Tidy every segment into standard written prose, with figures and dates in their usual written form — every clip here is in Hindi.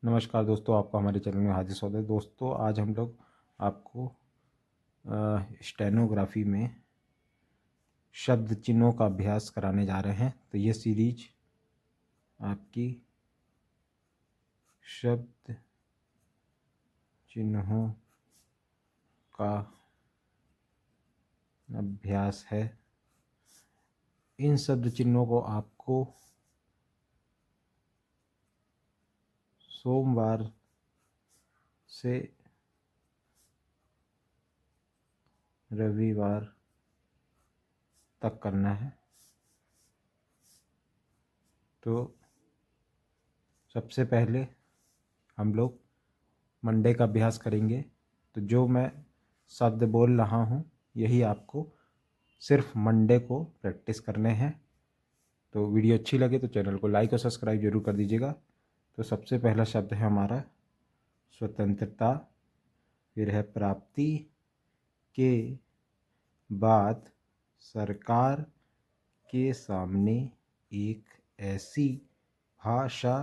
नमस्कार दोस्तों, आपका हमारे चैनल में हार्दिक स्वागत है। दोस्तों, आज हम लोग आपको स्टेनोग्राफी में शब्द चिन्हों का अभ्यास कराने जा रहे हैं। तो ये सीरीज आपकी शब्द चिन्हों का अभ्यास है। इन शब्द चिन्हों को आपको सोमवार से रविवार तक करना है। तो सबसे पहले हम लोग मंडे का अभ्यास करेंगे। तो जो मैं शब्द बोल रहा हूँ यही आपको सिर्फ मंडे को प्रैक्टिस करने हैं। तो वीडियो अच्छी लगे तो चैनल को लाइक और सब्सक्राइब जरूर कर दीजिएगा। तो सबसे पहला शब्द है हमारा स्वतंत्रता, फिर है प्राप्ति, के बाद सरकार के सामने एक ऐसी भाषा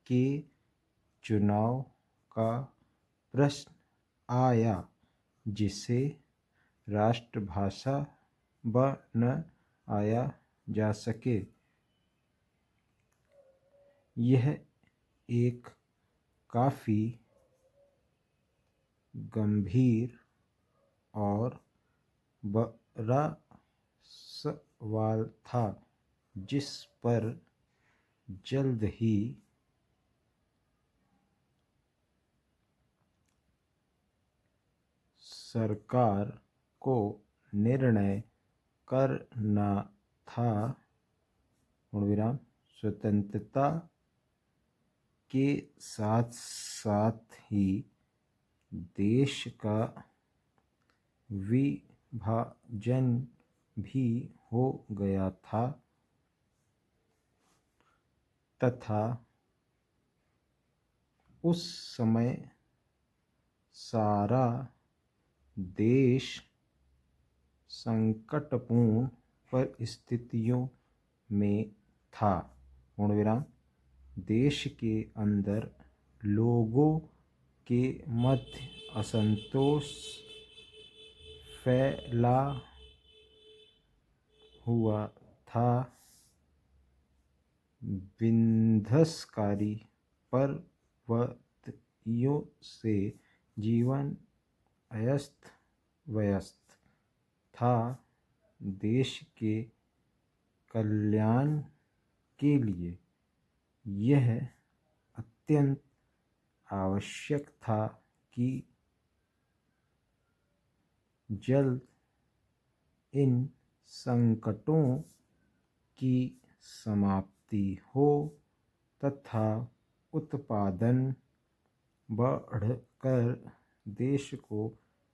के चुनाव का प्रश्न आया जिसे राष्ट्रभाषा बनाया जा सके। यह एक काफ़ी गंभीर और बड़ा सवाल था जिस पर जल्द ही सरकार को निर्णय करना था। पूर्णविराम। स्वतंत्रता के साथ साथ ही देश का विभाजन भी हो गया था तथा उस समय सारा देश संकटपूर्ण परिस्थितियों में था। पूर्णविराम। देश के अंदर लोगों के मध्य असंतोष फैला हुआ था। विध्वंसकारी प्रवृत्तियों से जीवन अस्त व्यस्त था। देश के कल्याण के लिए यह अत्यंत आवश्यक था कि जल्द इन संकटों की समाप्ति हो तथा उत्पादन बढ़कर देश को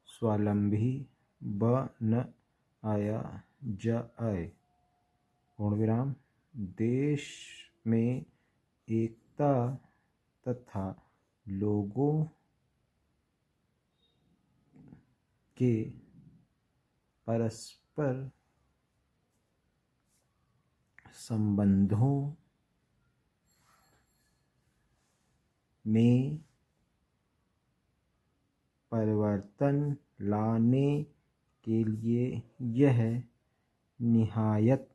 स्वावलंबी बनाया जाए। पूर्णविराम। देश में एकता तथा लोगों के परस्पर संबंधों में परिवर्तन लाने के लिए यह निहायत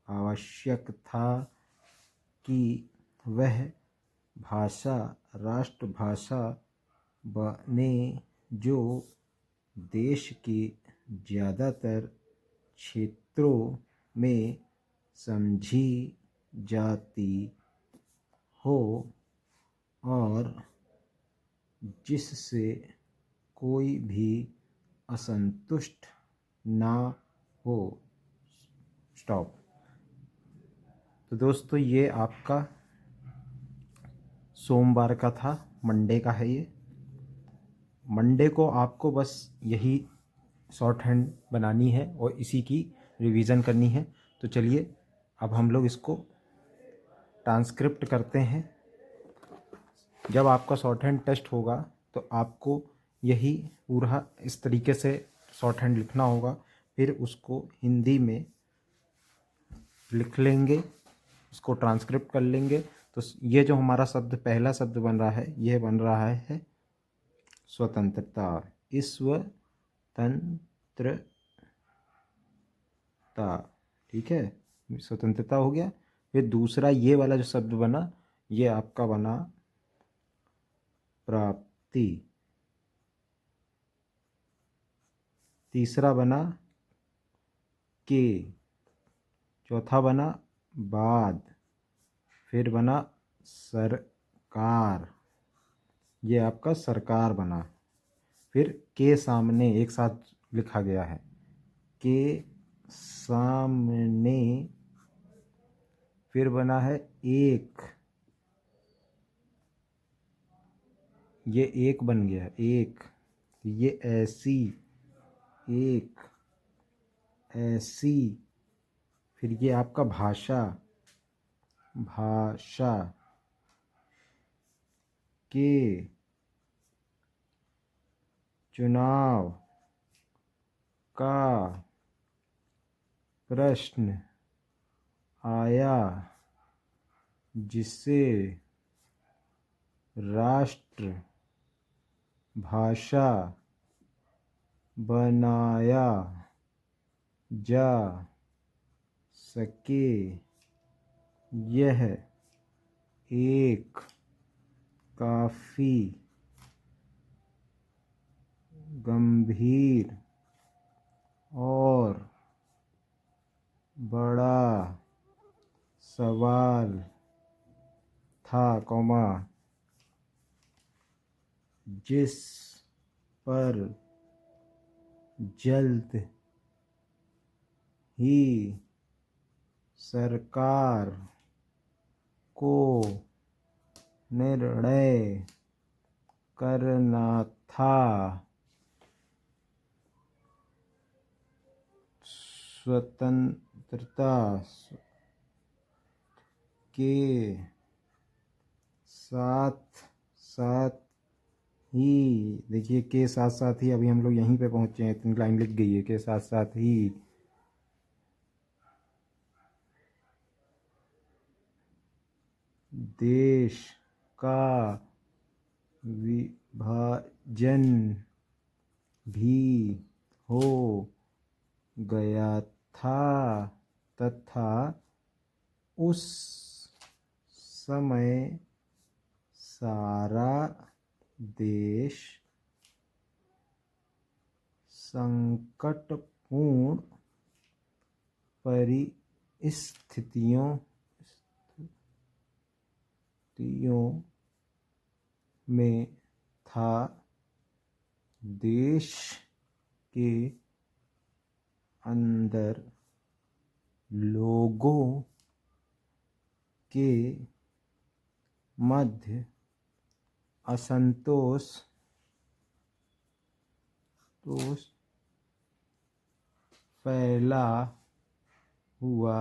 आवश्यक था कि वह भाषा राष्ट्रभाषा बने जो देश के ज़्यादातर क्षेत्रों में समझी जाती हो और जिससे कोई भी असंतुष्ट ना हो। स्टॉप। तो दोस्तों, ये आपका सोमवार का था, मंडे का है ये। मंडे को आपको बस यही शॉर्ट हैंड बनानी है और इसी की रिवीजन करनी है। तो चलिए अब हम लोग इसको ट्रांसक्रिप्ट करते हैं। जब आपका शॉर्ट हैंड टेस्ट होगा तो आपको यही पूरा इस तरीके से शॉर्ट हैंड लिखना होगा। फिर उसको हिंदी में लिख लेंगे, उसको ट्रांसक्रिप्ट कर लेंगे। तो ये जो हमारा शब्द पहला शब्द बन रहा है, यह बन रहा है स्वतंत्रता। स्वतंत्रता, ठीक है, स्वतंत्रता हो गया। फिर दूसरा ये वाला जो शब्द बना, ये आपका बना प्राप्ति। तीसरा बना के। चौथा बना बाद। फिर बना सरकार, ये आपका सरकार बना। फिर के सामने एक साथ लिखा गया है, के सामने। फिर बना है एक, ये एक बन गया एक। ये ऐसी, एक ऐसी। फिर ये आपका भाषा, भाषा के चुनाव का प्रश्न आया, जिसे राष्ट्र भाषा बनाया जा सके, यह एक काफ़ी गंभीर और बड़ा सवाल था, जिस पर जल्द ही सरकार को निर्णय करना था। स्वतंत्रता के साथ साथ ही, देखिए के साथ साथ ही, अभी हम लोग यहीं पे पहुंचे हैं, इतनी लाइन लिख गई है, के साथ साथ ही देश का विभाजन भी हो गया था तथा उस समय सारा देश संकटपूर्ण परिस्थितियों में था। देश के अंदर लोगों के मध्य असंतोष फैला हुआ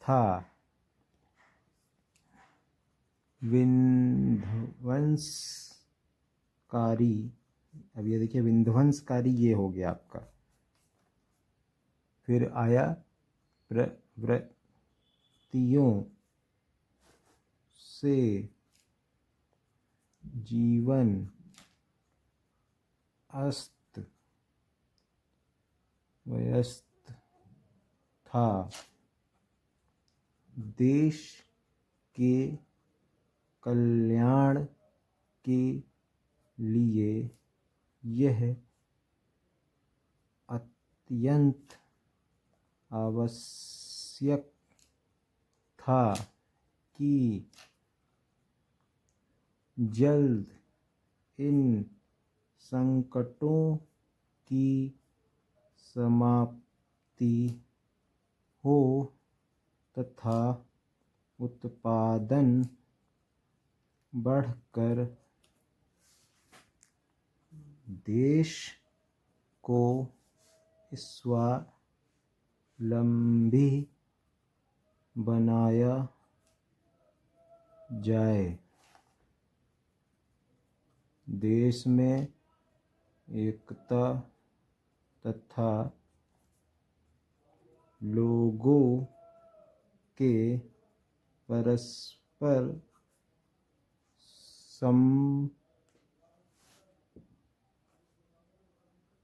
था। विध्वंसकारी, अब ये देखिए विध्वंसकारी, ये हो गया आपका। फिर आया प्रवृत्तियों से जीवन अस्त व्यस्त था। देश के कल्याण के लिए यह अत्यंत आवश्यक था कि जल्द इन संकटों की समाप्ति हो तथा उत्पादन बढ़कर देश को स्वावलंबी बनाया जाए। देश में एकता तथा लोगों के परस्पर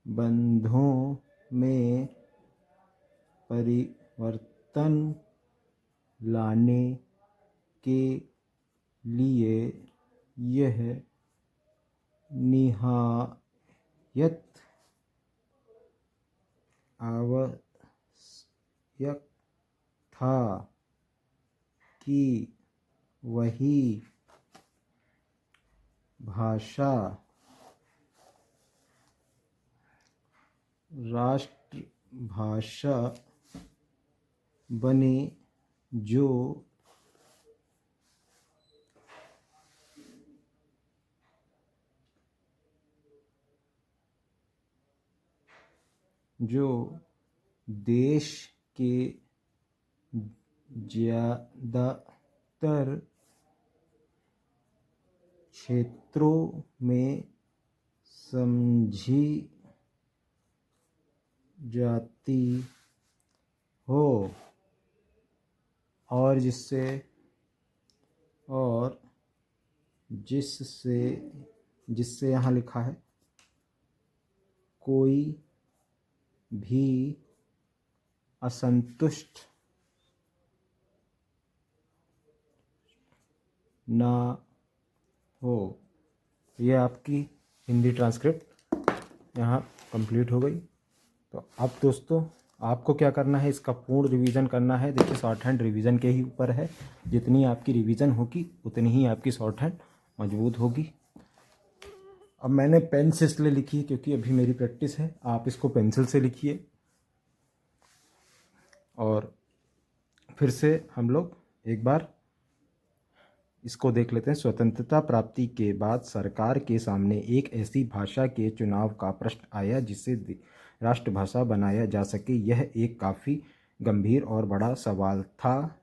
संबंधों में परिवर्तन लाने के लिए यह निहायत आवश्यक था कि वही भाषा राष्ट्रभाषा बने जो देश के ज़्यादातर क्षेत्रों में समझी जाती हो और जिससे यहाँ लिखा है कोई भी असंतुष्ट ना हो। ये आपकी हिंदी ट्रांसक्रिप्ट यहाँ कंप्लीट हो गई। तो अब दोस्तों आपको क्या करना है, इसका पूर्ण रिवीजन करना है। देखिए शॉर्ट हैंड रिवीजन के ही ऊपर है, जितनी आपकी रिवीजन होगी उतनी ही आपकी शॉर्ट हैंड मजबूत होगी। अब मैंने पेन से इसलिए लिखी है क्योंकि अभी मेरी प्रैक्टिस है, आप इसको पेंसिल से लिखिए। और फिर से हम लोग एक बार इसको देख लेते हैं। स्वतंत्रता प्राप्ति के बाद सरकार के सामने एक ऐसी भाषा के चुनाव का प्रश्न आया जिसे राष्ट्रभाषा बनाया जा सके। यह एक काफ़ी गंभीर और बड़ा सवाल था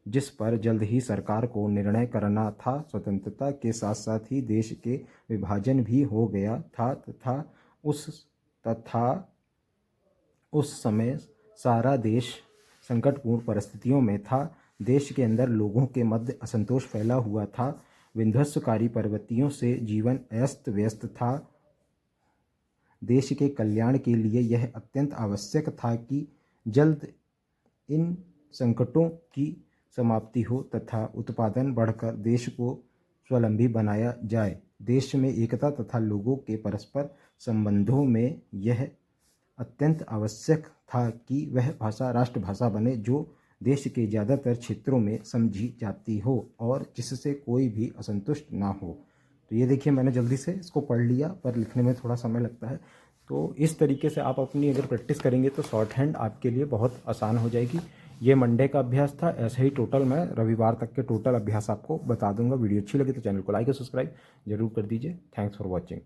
जिस पर जल्द ही सरकार को निर्णय करना था। स्वतंत्रता के साथ साथ ही देश के विभाजन भी हो गया था तथा उस समय सारा देश संकटपूर्ण परिस्थितियों में था। देश के अंदर लोगों के मध्य असंतोष फैला हुआ था। विध्वंसकारी प्रवृत्तियों से जीवन अस्त व्यस्त था। देश के कल्याण के लिए यह अत्यंत आवश्यक था कि जल्द इन संकटों की समाप्ति हो तथा उत्पादन बढ़कर देश को स्वावलंबी बनाया जाए। देश में एकता तथा लोगों के परस्पर संबंधों में यह अत्यंत आवश्यक था कि वह भाषा राष्ट्रभाषा बने जो देश के ज़्यादातर क्षेत्रों में समझी जाती हो और जिससे कोई भी असंतुष्ट ना हो। तो ये देखिए मैंने जल्दी से इसको पढ़ लिया, पर लिखने में थोड़ा समय लगता है। तो इस तरीके से आप अपनी अगर प्रैक्टिस करेंगे तो शॉर्ट हैंड आपके लिए बहुत आसान हो जाएगी। ये मंडे का अभ्यास था, ऐसे ही टोटल मैं रविवार तक के टोटल अभ्यास आपको बता दूंगा। वीडियो अच्छी लगी तो चैनल को लाइक और सब्सक्राइब जरूर कर दीजिए। Thanks for watching.